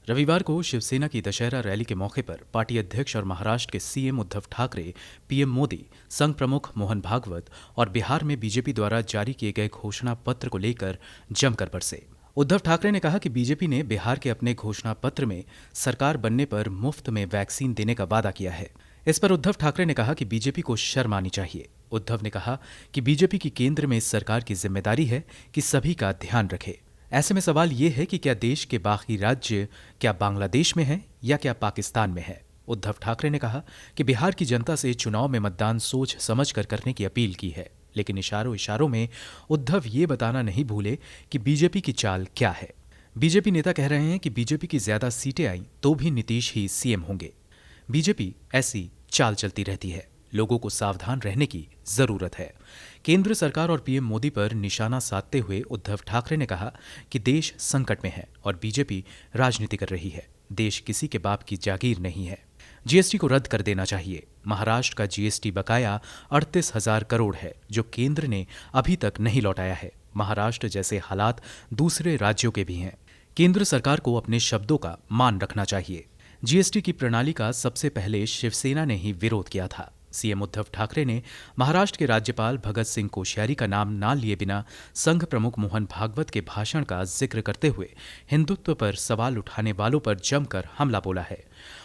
रविवार को शिवसेना की दशहरा रैली के मौके पर पार्टी अध्यक्ष और महाराष्ट्र के सीएम उद्धव ठाकरे, पीएम मोदी, संघ प्रमुख मोहन भागवत और बिहार में बीजेपी द्वारा जारी किए गए घोषणा पत्र को लेकर जमकर बरसे। उद्धव ठाकरे ने कहा कि बीजेपी ने बिहार के अपने घोषणा पत्र में सरकार बनने पर मुफ्त में वैक्सीन देने का वादा किया है। इस पर उद्धव ठाकरे ने कहा कि बीजेपी को शर्म आनी चाहिए। उद्धव ने कहा कि बीजेपी की केंद्र में इस सरकार की जिम्मेदारी है कि सभी का ध्यान रखे। ऐसे में सवाल ये है कि क्या देश के बाकी राज्य क्या बांग्लादेश में हैं या क्या पाकिस्तान में है। उद्धव ठाकरे ने कहा कि बिहार की जनता से चुनाव में मतदान सोच समझ कर करने की अपील की है, लेकिन इशारों इशारों में उद्धव ये बताना नहीं भूले कि बीजेपी की चाल क्या है। बीजेपी नेता कह रहे हैं कि बीजेपी की ज्यादा सीटें आईं तो भी नीतीश ही सीएम होंगे। बीजेपी ऐसी चाल चलती रहती है, लोगों को सावधान रहने की जरूरत है। केंद्र सरकार और पीएम मोदी पर निशाना साधते हुए उद्धव ठाकरे ने कहा कि देश संकट में है और बीजेपी राजनीति कर रही है। देश किसी के बाप की जागीर नहीं है। जीएसटी को रद्द कर देना चाहिए। महाराष्ट्र का जीएसटी बकाया 38,000 करोड़ है, जो केंद्र ने अभी तक नहीं लौटाया है। महाराष्ट्र जैसे हालात दूसरे राज्यों के भी हैं। केंद्र सरकार को अपने शब्दों का मान रखना चाहिए। जीएसटी की प्रणाली का सबसे पहले शिवसेना ने ही विरोध किया था। सीएम उद्धव ठाकरे ने महाराष्ट्र के राज्यपाल भगत सिंह कोश्यारी का नाम ना लिए बिना संघ प्रमुख मोहन भागवत के भाषण का जिक्र करते हुए हिंदुत्व पर सवाल उठाने वालों पर जमकर हमला बोला है।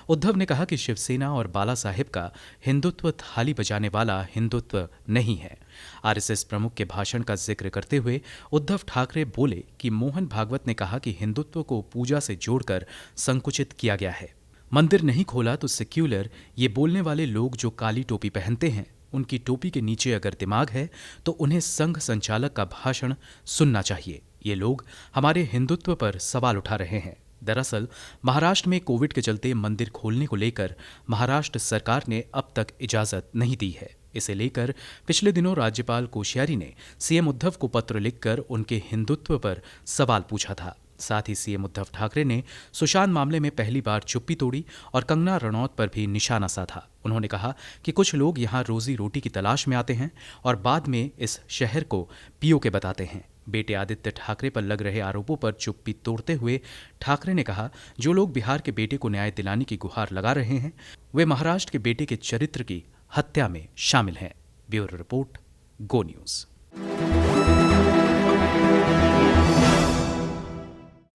उद्धव ने कहा कि शिवसेना और बाला साहेब का हिंदुत्व थाली बजाने वाला हिंदुत्व नहीं है। आरएसएस प्रमुख के भाषण का जिक्र करते हुए उद्धव ठाकरे बोले कि मोहन भागवत ने कहा कि हिंदुत्व को पूजा से जोड़कर संकुचित किया गया है। मंदिर नहीं खोला तो सेक्युलर, ये बोलने वाले लोग जो काली टोपी पहनते हैं, उनकी टोपी के नीचे अगर दिमाग है तो उन्हें संघ संचालक का भाषण सुनना चाहिए। ये लोग हमारे हिंदुत्व पर सवाल उठा रहे हैं। दरअसल महाराष्ट्र में कोविड के चलते मंदिर खोलने को लेकर महाराष्ट्र सरकार ने अब तक इजाजत नहीं दी है। इसे लेकर पिछले दिनों राज्यपाल कोश्यारी ने सीएम उद्धव को पत्र लिखकर उनके हिंदुत्व पर सवाल पूछा था। साथ ही सीएम उद्धव ठाकरे ने सुशांत मामले में पहली बार चुप्पी तोड़ी और कंगना रनौत पर भी निशाना साधा। उन्होंने कहा कि कुछ लोग यहां रोजी रोटी की तलाश में आते हैं और बाद में इस शहर को पीओके बताते हैं। बेटे आदित्य ठाकरे पर लग रहे आरोपों पर चुप्पी तोड़ते हुए ठाकरे ने कहा, जो लोग बिहार के बेटे को न्याय दिलाने की गुहार लगा रहे हैं, वे महाराष्ट्र के बेटे के चरित्र की हत्या में शामिल हैं। ब्यूरो रिपोर्ट, गो न्यूज।